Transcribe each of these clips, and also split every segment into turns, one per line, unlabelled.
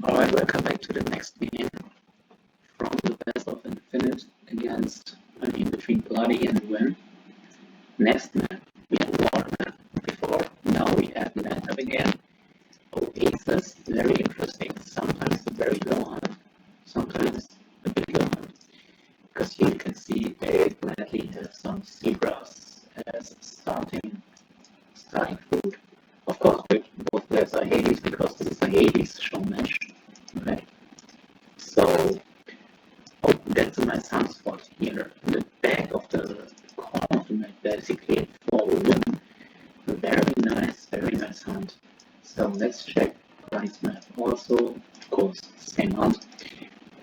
Alright, welcome back to the next game from the Best of Infinite against, between Bloody and Whim. Next map, we had water map before, now we have land up again. Oasis, very interesting, sometimes a very low hunt, sometimes a bit low hunt, because here you can see they gladly have some seagrass as starting food. Of course, both players are Hades because this is a Hades show match. Right. So, that's a nice sound spot here in the back of the corner of the map, basically for Whim. Very nice hunt. So let's check Brian's map. Also, of course, same hunt.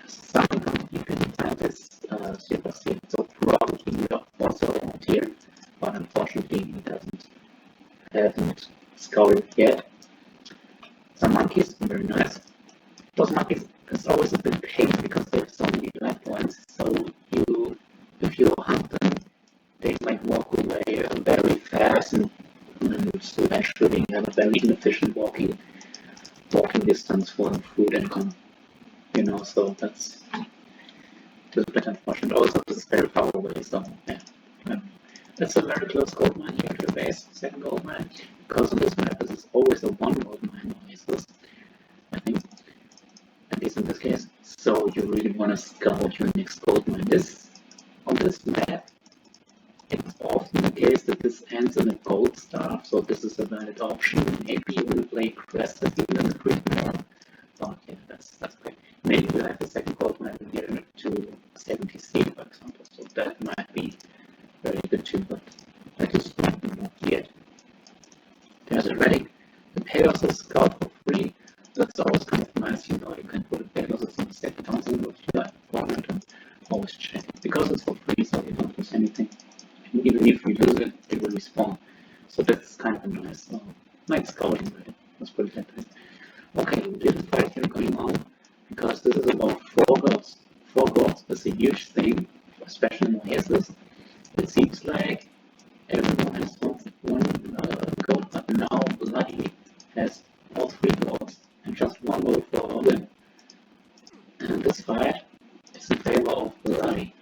Somehow you can find this super seed, so probably also here, but unfortunately he haven't scouted yet. Some monkeys, very nice. Those monkeys is always a bit pain because they have so many life points. So if you hunt them, they might walk away very fast, and so eventually you have a very inefficient walking distance for food and come. So that's just a bit unfortunate. Also, this is very far away, so yeah. That's a very close gold mine here to the base, second gold mine. Because on this map, this is always a one gold mine oasis, I think. At least in this case. So you really want to scout your next gold mine. On this map, it's often the case that this ends in a gold star, so this is a valid option. Maybe you will play aggressive even in the grid more. But yeah, that's great. Maybe we'll have a second gold mine here to 70C, for example. So that might be very good too, but that is not yet. There's a relic. The Pegasus scout for free. That's always kind of nice, you can put a Pegasus on the second console if you like format and always check it. Because it's for free, so you don't lose anything. And even if you lose it, it will respawn. So that's kind of a nice scouting, right? Let's put it that way. Okay, little fight here going on, because this is about 4 gods. 4 gods is a huge thing, especially in Oasis. It seems like everyone has one gold, but now Bloody has all 3 goals and just 1 goal for Whim. And this fight is in favor of Bloody.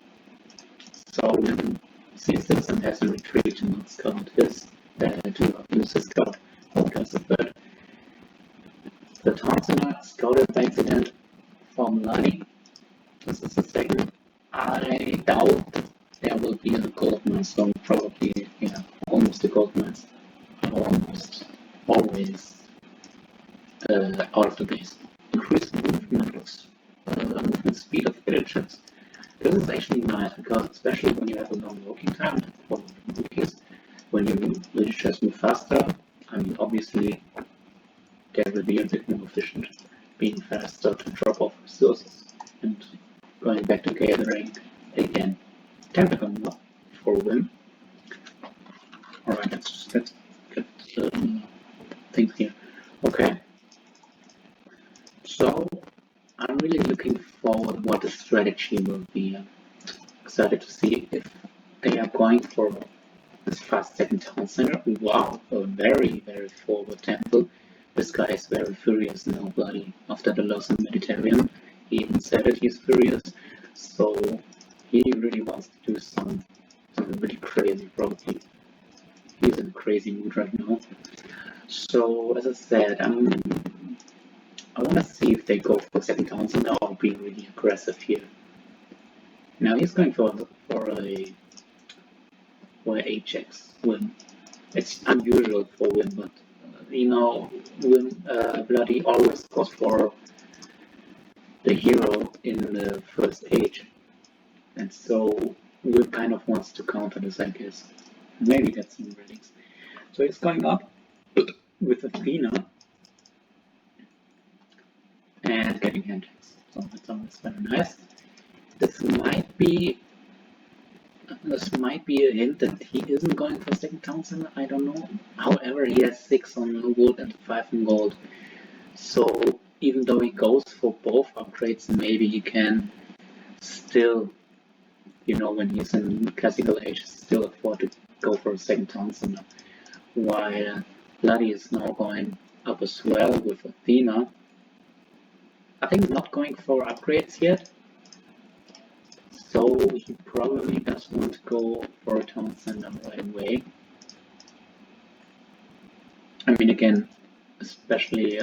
So Whim sees this and has to retreat to not scout to use his scout because of that. The Thompson scouted by accident for Bloody. This is the second. I doubt there will be a gold mine, so probably, almost a gold mine. Almost always out of the base. Increase movement speed of villages. This is actually nice because especially when you have a long walking time for rookies, when your villagers move faster, obviously they will be a bit more efficient, being faster to drop off resources and going back to gathering again. Tentacle for Whim. Alright, let's get things here. Okay. So I'm really looking forward what the strategy will be. I'm excited to see if they are going for this fast second town center. Wow, a very, very forward temple. This guy is very furious now, Bloody, after the loss in Mediterranean. He even said that he's furious. So he really wants to do something really crazy, probably. He's in a crazy mood right now. So, as I said, I want to see if they go for second Townsend or be really aggressive here. Now he's going for a Ajax Whim. It's unusual for Whim, but Whim Bloody always goes for the hero in the first age, and so Whim kind of wants to counter this, I guess. Maybe get some relics. So it's going up with Athena and getting handshakes. So that's always very nice. This might be a hint that he isn't going for second town center, I don't know. However, he has 6 on wood and 5 on gold. So even though he goes for both upgrades, maybe he can still, when he's in classical age, still afford to go for a second town center. While Bloody is now going up as well with Athena. I think not going for upgrades yet, so he probably does want to go for a town center right away. I mean, again, especially,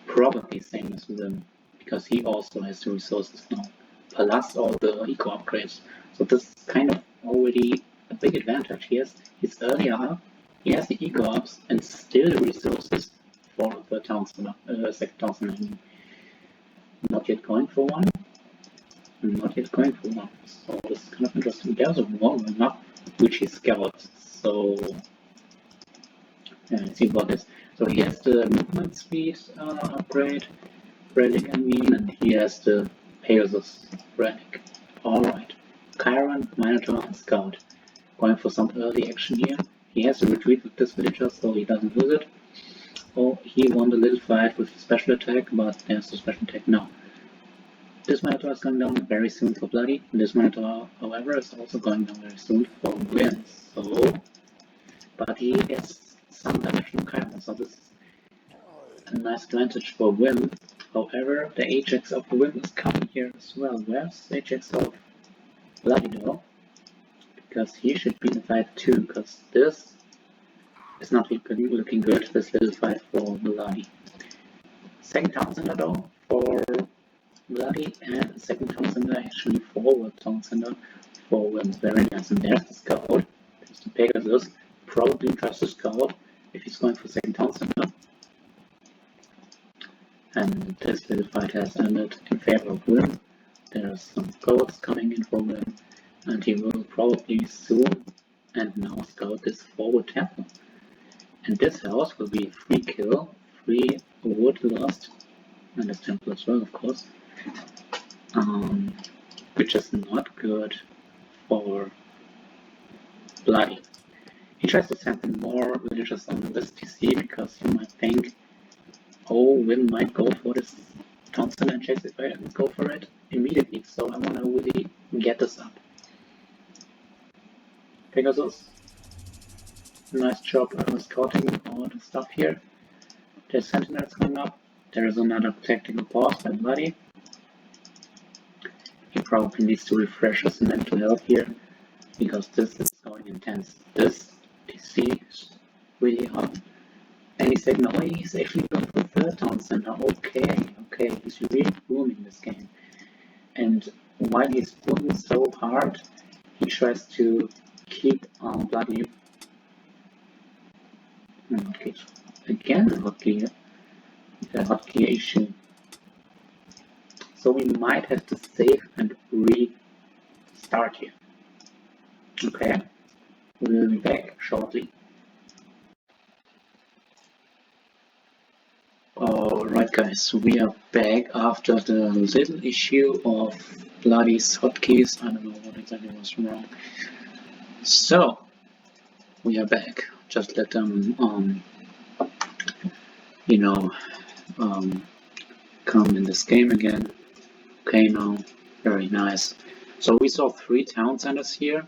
probably same as Whim, because he also has the resources now, plus all the eco upgrades. So this is kind of already a big advantage. He's earlier up, he has the eco ups, and still the resources for the town center, second town center. I mean, not yet going for one. Not yet going for one. So this is kind of interesting. There's a wall up, which he scouts. So let's see what this. So he has the movement speed upgrade, relic, and he has the Pegasus relic. Alright. Chiron, Minotaur, and Scout. Going for some early action here. He has to retreat with this villager so he doesn't lose it. Oh, he won the little fight with special attack, but there's the special attack now. This Minotaur is going down very soon for Bloody. This Minotaur, however, is also going down very soon for Whim. So, but he gets some damage from Chiron, so this is a nice advantage for Whim. However, the Ajax of Whim is coming here as well. Where's the Ajax of Bloody though? Because he should be in the fight too, because this is not looking good, this little fight for Bloody. Second town center though for Bloody, and second town center actually forward town center for Whim. Very nice. And there's the Scout, there's the Pegasus, probably trust the Scout if he's going for second town center. And this little fight has ended in favor of Whim. There are some goats coming in for Whim, and he will probably soon and now scout this forward temple. And this house will be a free kill, free wood lost, and this temple as well, of course. Which is not good for Bloody. He tries to send in more villagers on this TC because you might think, oh, Whim might go for this town center and chase it, but I didn't go for it immediately, so I want to really get this up. Pegasus, nice job scouting all the stuff here. There's sentinels coming up. There is another tactical pause by Bloody. He probably needs to refresh his mental health here, because this is going intense. This DC is really hot. And he's saying, no, he's actually going for third town center. Okay, he's really booming this game. And while he's booming so hard, he tries to keep Bloody. Again, hotkey issue. So we might have to save and restart here. Okay, we'll be back shortly. Alright guys, we are back after the little issue of Bloody's hotkeys. I don't know what exactly was wrong. So, we are back. Just let them, come in this game again. Okay, now, very nice. So we saw 3 town centers here.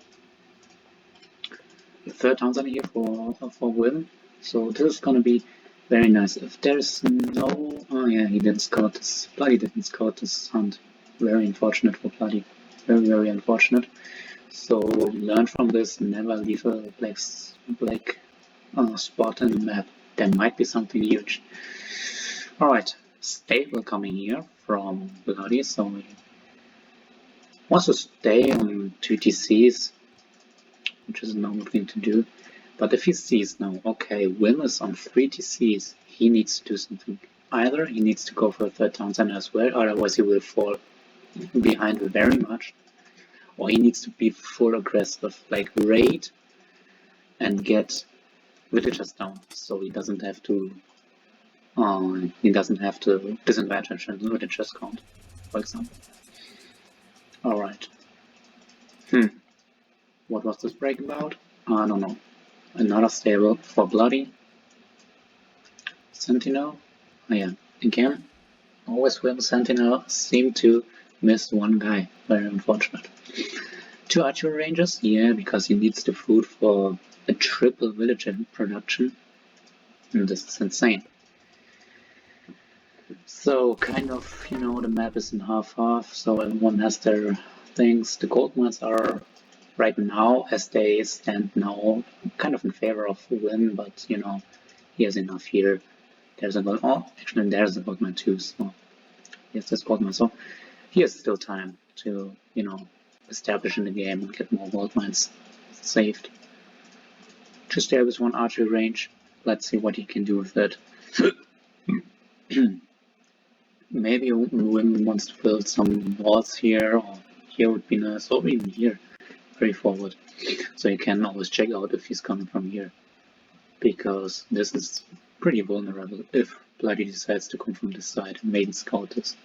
The third town center here for Whim. So this is gonna be very nice. If there's no... Oh yeah, he didn't scout this. Bloody didn't scout this hunt. Very unfortunate for Bloody. Very unfortunate. So learn from this, never leave a black spot in the map. There might be something huge. Alright, stable coming here from Bloody, so he wants to stay on 2 TCs, which is a normal thing to do. But if he sees now, okay, Whim is on 3 TCs, he needs to do something. Either he needs to go for a third town center as well, otherwise he will fall behind very much. Or he needs to be full aggressive, like raid and get villagers down, so he doesn't have to disadvantage and villagers count, for example. Alright. What was this break about? I don't know. Another stable for Bloody. Sentinel. Oh yeah, again, always Whim Sentinel seem to miss one guy. Very unfortunate. 2 archery rangers, yeah, because he needs the food for a triple village production. And this is insane. So kind of, you know, the map is in half-half, so everyone has their things. The gold mines are right now, as they stand now, kind of in favor of Whim, but you know, he has enough here. There's a gold, oh, actually there's a gold mine too, so yes, this gold mine. So he has still time to, you know, establish in the game and get more gold mines saved. Just there with one archery range. Let's see what he can do with it. Maybe Whim wants to build some walls here, or here would be nice, or even here, very forward. So you can always check out if he's coming from here, because this is pretty vulnerable if Bloody decides to come from this side and maybe scout this.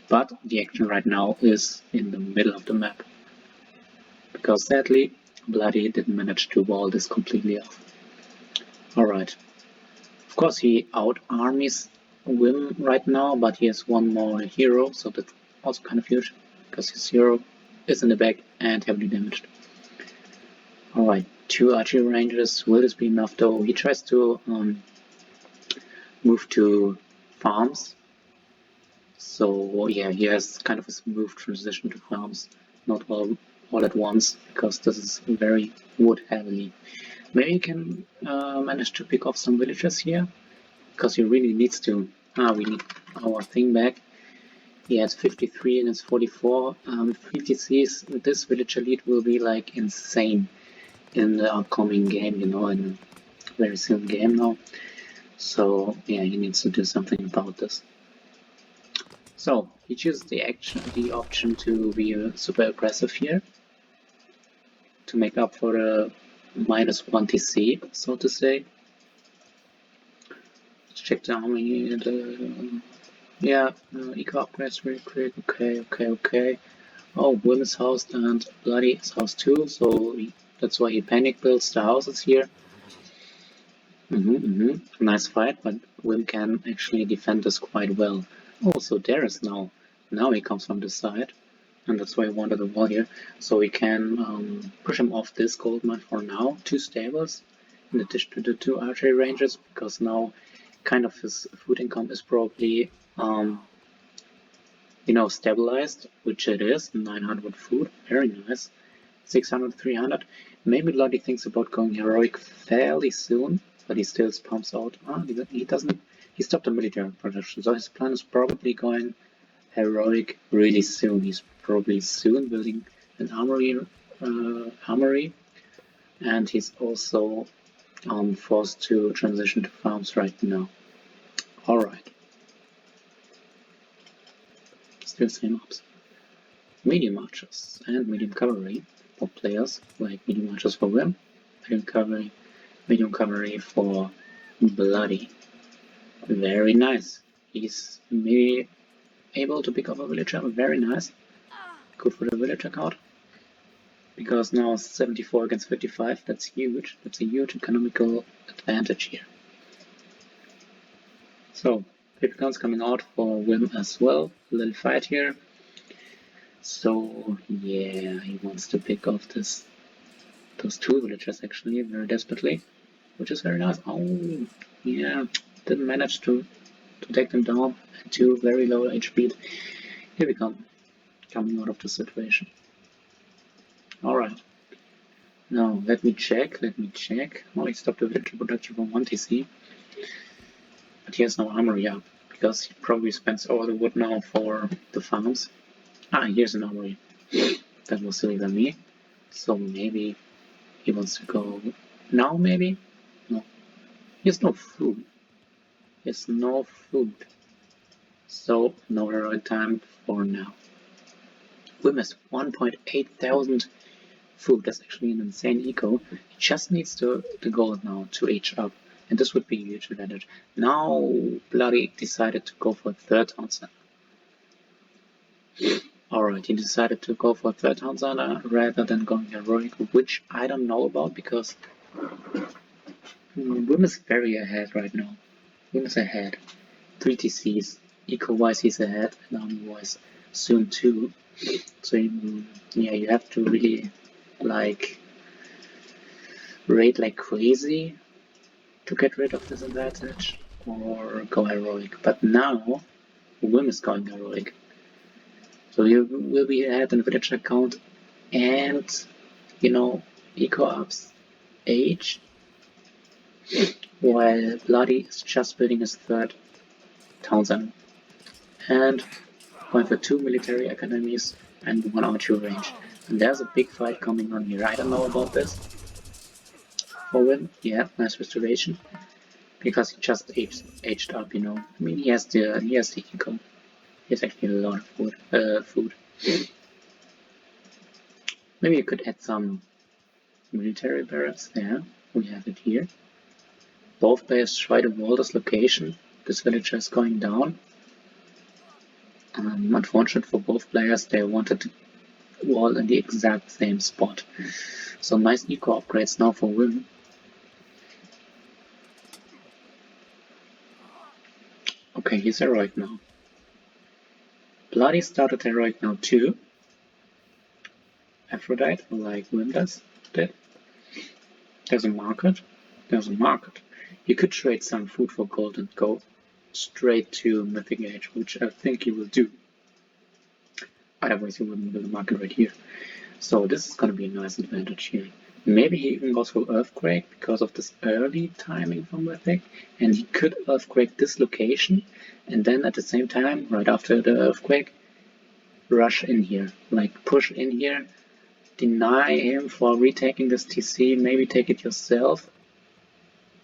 But the action right now is in the middle of the map, because sadly Bloody didn't manage to wall this completely off. Alright, of course he out-armies Whim right now, but he has one more hero, so that's also kind of huge, because his hero is in the back and heavily damaged. Alright, 2 archery ranges. Will this be enough though? He tries to move to farms. So yeah, he has kind of a smooth transition to farms, not all at once, because this is very wood heavy. Maybe he can manage to pick off some villagers here, because he really needs to. We need our thing back. He has 53 and it's 44. 50Cs with this villager lead will be like insane in the upcoming game, you know, in a very soon game now. So yeah, he needs to do something about this. So he chooses the option to be super aggressive here to make up for the -1 TC, so to say. Let's check the army. Yeah, eco upgrades really quick. Okay. Oh, Whim is housed and Bloody is housed too, so that's why he panic builds the houses here. Nice fight, but Whim can actually defend this quite well. Oh, so there is now. Now he comes from this side, and that's why I wanted the wall here. So we can push him off this gold mine for now. 2 stables, in addition to the 2 archery ranges, because now kind of his food income is probably, you know, stabilized, which it is. 900 food, very nice. 600, 300. Maybe Lottie thinks about going heroic fairly soon, but he still pumps out. He doesn't. He stopped the military production, so his plan is probably going heroic really soon. He's probably soon building an armory, and he's also forced to transition to farms right now. All right. Still same ops. Medium archers and medium cavalry for players, like medium archers for Whim, medium cavalry for Bloody. Very nice. He's maybe able to pick up a villager. Very nice. Good for the villager count. Because now 74 against 55, that's huge. That's a huge economical advantage here. So, paper guns coming out for Whim as well. A little fight here. So, yeah, he wants to pick off those 2 villagers actually, very desperately. Which is very nice. Oh, yeah, didn't manage to take them down at 2 very low HP. Here we come, coming out of the situation. Alright. Now, let me check. Oh, he stopped the villager production from 1 TC. But he has no armory up, because he probably spends all the wood now for the farms. Here's an armory. That was silly than me. So maybe he wants to go now, maybe? No. He has no food. So, no heroic time for now. Whim has 1.8 thousand food. That's actually an insane eco. He just needs the gold now to age up. And this would be a huge advantage. Now, Bloody decided to go for a 3rd town center. Alright, he decided to go for a 3rd town center rather than going heroic, which I don't know about, because Whim is very ahead right now. Whim is ahead. 3 TCs. Eco-wise he's ahead, and army-wise soon too. So yeah, you have to really like raid like crazy to get rid of this advantage. or go heroic. But now Whim is going heroic. So you will be ahead in villager count and, you know, eco ups age, while Bloody is just building his third town center. And going for 2 military academies and 1 archery range. And there's a big fight coming on here. I don't know about this. For Whim, yeah, nice restoration. Because he just aged up, you know. I mean, he has the eco. He has actually a lot of food. Maybe you could add some military barracks there. We have it here. Both players try to wall this location. This villager is going down. Unfortunate for both players, they wanted to wall in the exact same spot. So nice eco upgrades now for Whim. Okay, he's heroic now. Bloody started heroic now too. Aphrodite, like Whim did. There's a market. There's a market. You could trade some food for gold and go straight to Mythic Age, which I think you will do. Otherwise you wouldn't build a market right here. So this is gonna be a nice advantage here. Maybe he even goes for Earthquake because of this early timing from Mythic, and he could Earthquake this location, and then at the same time, right after the Earthquake, rush in here. Like push in here, deny him for retaking this TC, maybe take it yourself.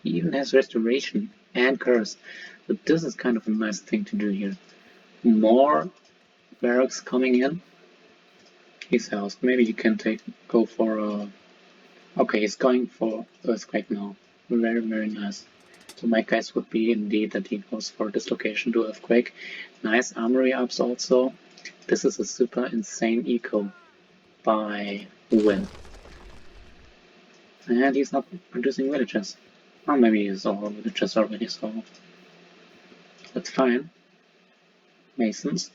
He even has Restoration and Curse. But this is kind of a nice thing to do here. More barracks coming in. His house. Maybe you can go for a... Okay, he's going for Earthquake now. Very, very nice. So my guess would be indeed that he goes for Dislocation to Earthquake. Nice armory ups also. This is a super insane eco by Whim. And he's not producing villages. Or maybe he's all villages already, so that's fine. Masons.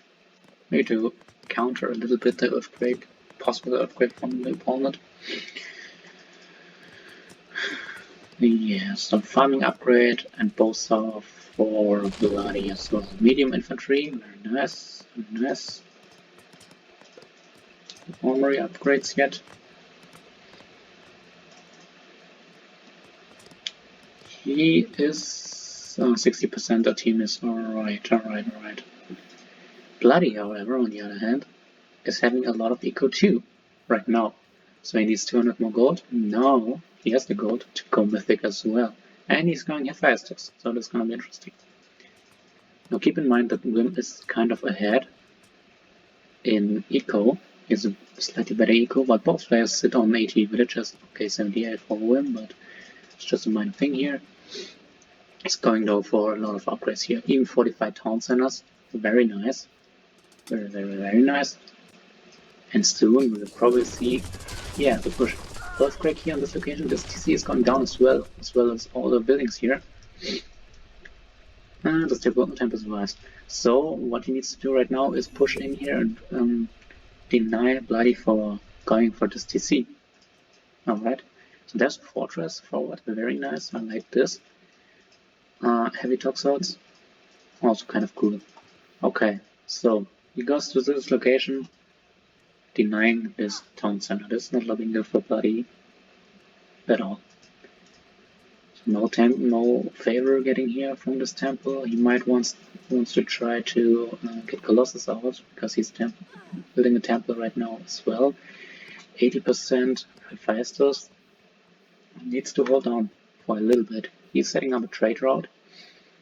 Maybe to counter a little bit the earthquake, possible earthquake from the opponent. Yeah, some farming upgrade and both are for Bloody as well. Medium infantry, very nice, very nice. Armory upgrades yet. He is 60%, the team is alright. Bloody, however, on the other hand, is having a lot of eco too, right now. So he needs 200 more gold. Now he has the gold to go mythic as well. And he's going Hephaestus, so that's gonna be interesting. Now keep in mind that Whim is kind of ahead in eco. He's a slightly better eco, but both players sit on 80 villages. Okay, 78 for Whim, but it's just a minor thing here. He's going though for a lot of upgrades here. Even 45 town centers. Very nice. Very nice. And soon we will probably see, yeah, the push. Earthquake here on this location. This TC is going down as well as all the buildings here. And the development temp is revised. So what he needs to do right now is push in here and deny Bloody for going for this TC. Alright. So there's a fortress forward. Very nice. I like this. Heavy toxoids. Also kind of cool. Okay. So he goes to this location, denying this town center. This is not looking good for Bloody at all. So no favor getting here from this temple. He might wants to try to get Colossus out because he's building a temple right now as well. 80% Hephaestus needs to hold on for a little bit. He's setting up a trade route.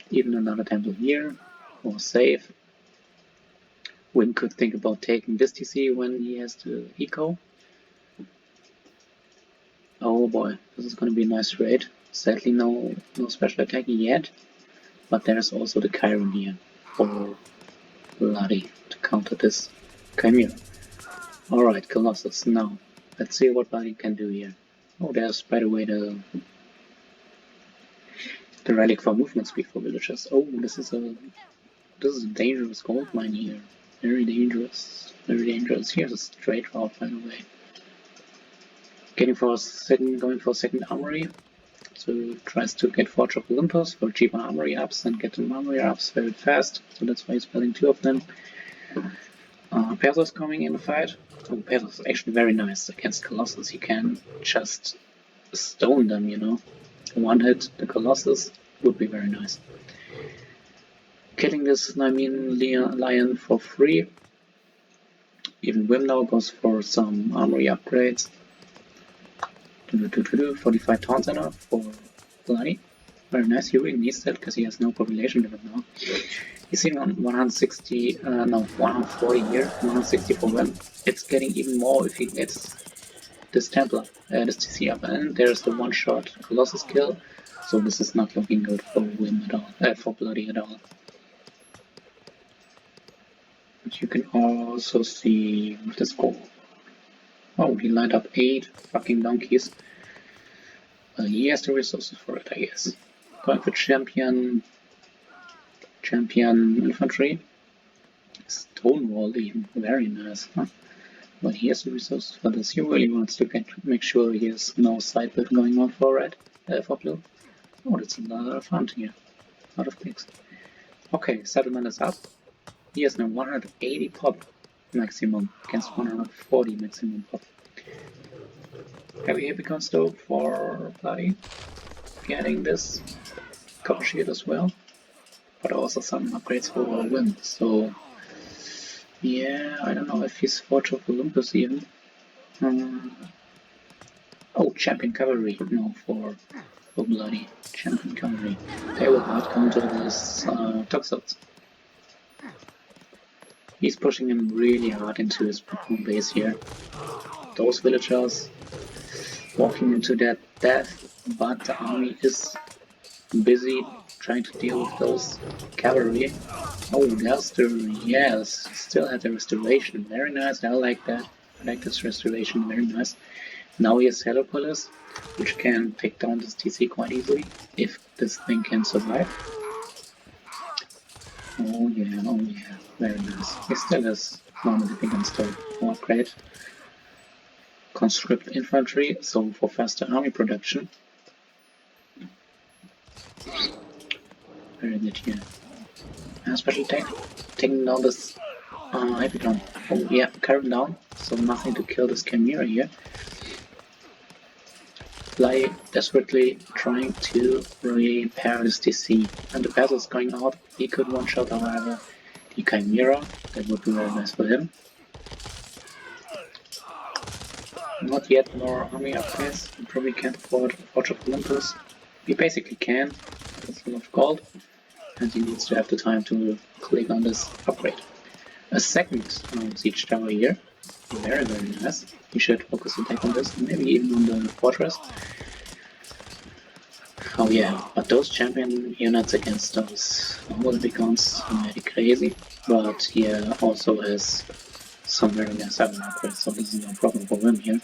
Even another temple here for safe. Whim could think about taking this TC when he has to eco. Oh boy, this is going to be a nice raid. Sadly no special attack yet, but there's also the Chiron here for Bloody to counter this Chimera. Alright, Colossus, now let's see what Bloody can do here. Oh, there's by the way the relic for movement speed for villagers. Oh, this is a dangerous gold mine here. Very dangerous. Here's a straight route, by the way. Going for a second armory. So tries to get Forge of Olympus for cheaper armory ups and get them armory ups very fast. So that's why he's building 2 of them. Pesos coming in the fight. Oh, Pesos is actually very nice against Colossus. You can just stone them, you know. One hit the Colossus would be very nice. Killing this lion for free. Even Whim now goes for some armory upgrades. 45 tons enough for Bloody. Very nice. He really needs that because he has no population limit now. He's sitting on 160, no, 140 here, 160 for Whim. It's getting even more if he gets this Templar, this TC up, and there's the one-shot Colossus kill. So this is not looking good for Whim at all, for Bloody at all. But you can also see the score. Oh, he lined up 8 fucking donkeys. He has the resources for it, I guess. Going for champion infantry. Stonewall even, very nice, huh? But he has the resources for this. He really wants to make sure he has no side build going on for red, for blue. Oh, that's a lot of fun here. A lot of clicks. Okay, settlement is up. He has now 180 pop maximum against 140 maximum pop. Heavy beacon stove for Bloody. Getting this copper shield as well. But also some upgrades for Whim. So yeah, I don't know if he's Forge of Olympus even. Oh, champion cavalry. No, for Bloody. Champion cavalry. They will hard counter this Toxels. He's pushing him really hard into his base here. Those villagers walking into that death, but the army is busy trying to deal with those cavalry. Oh, there's the, yes, still had the restoration. Very nice, I like that. I like this restoration, very nice. Now he has Heliopolis, which can take down this TC quite easily, if this thing can survive. Oh yeah, very nice. He still has normal defense installed. Oh, great. Conscript infantry, so for faster army production. Very good here. Special tank, taking down this Epidron. Oh yeah, carried down, so nothing to kill this Chimera here. Fly desperately trying to repair this DC. And the battle is going out. He could one-shot, however, the Chimera. That would be very nice for him. Not yet more army upgrades. We probably can't afford Forge of Olympus. We basically can. That's a lot of gold. And he needs to have the time to click on this upgrade. A second siege tower here. Very nice. We should focus attack on this, maybe even on the fortress. Oh yeah, but those champion units against those normal beacons are very crazy. But he also has some very nice iron upgrades, so this is no problem for him here.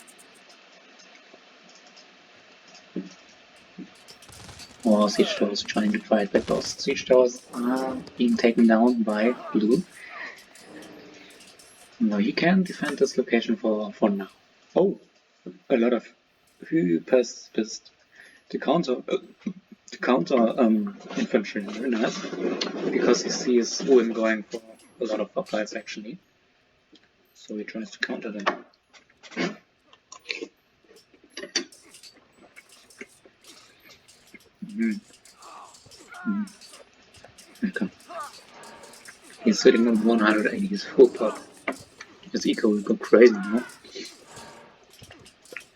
More siege towers trying to fight, but those siege towers are being taken down by blue. No, he can defend this location for now. Oh, a lot of pissed to counter infantry, very nice, because he sees Whim going for a lot of hoplites actually, so he tries to counter them. Okay. He's sitting on 180, he's full pop. His eco will go crazy now.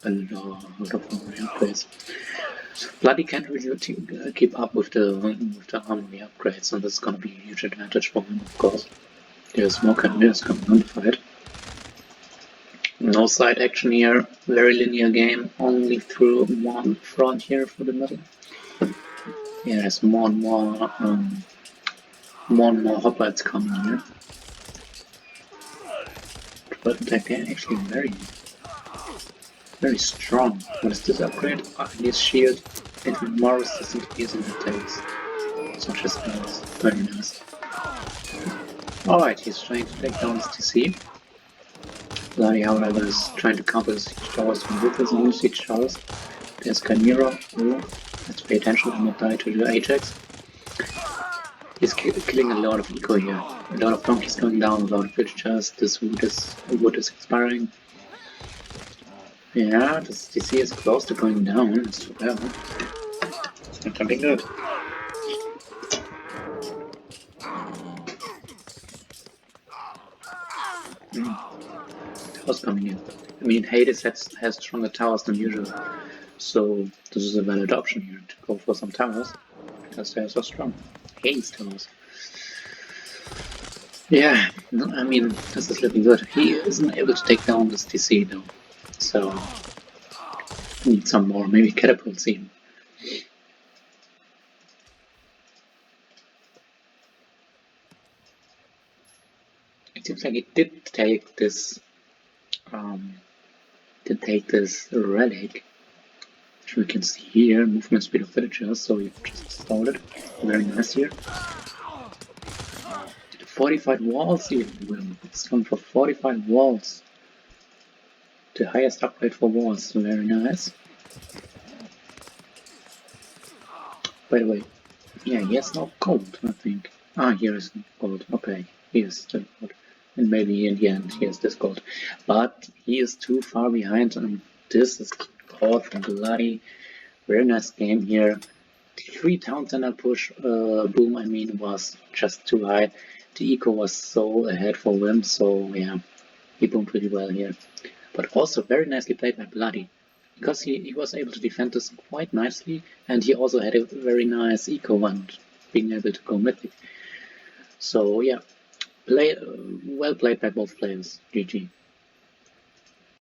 A lot of armory upgrades. Bloody can't really keep up with the armory upgrades, and this is gonna be a huge advantage for him, of course. There's more Chimeras coming on the fight. No side action here, very linear game, only through one front here for the middle. Yeah, there's more and more hoplites coming here. But attack actually very strong. What is this upgrade? This shield, it will more resistant to using attacks, such as spells. Very nice. Alright, he's trying to take down his TC. Bloody, however, is trying to counter the siege towers with his own siege towers. There's Chimera. Oh, Let's pay attention and not die to the Ajax. He's killing a lot of eco here. A lot of donkeys going down, a lot of villagers. This wood is expiring. Yeah, this DC is close to going down as well. It's not looking good. Towers coming in. I mean, Hades has stronger towers than usual. So this is a valid option here to go for some towers. Because they are so strong. Hades towers. Yeah, I mean, this is looking good. He isn't able to take down this DC though. So, need some more, maybe catapults even. It seems like it did take this relic, which we can see here, movement speed of villagers, so we just started. Very nice here. 45 walls even, Whim. It's gone for 45 walls. The highest upgrade for walls, very nice. By the way, yeah, he has no gold, I think. Ah, here is gold, okay. He has still gold. And maybe in the end he has this gold. But he is too far behind, and this is called bloody. Very nice game here. The 3 town center push boom, I mean, was just too high. The eco was so ahead for Whim, so yeah, he boomed pretty well here. But also very nicely played by Bloody, because he was able to defend this quite nicely, and he also had a very nice eco one, being able to go mythic. So yeah, well played by both players. GG.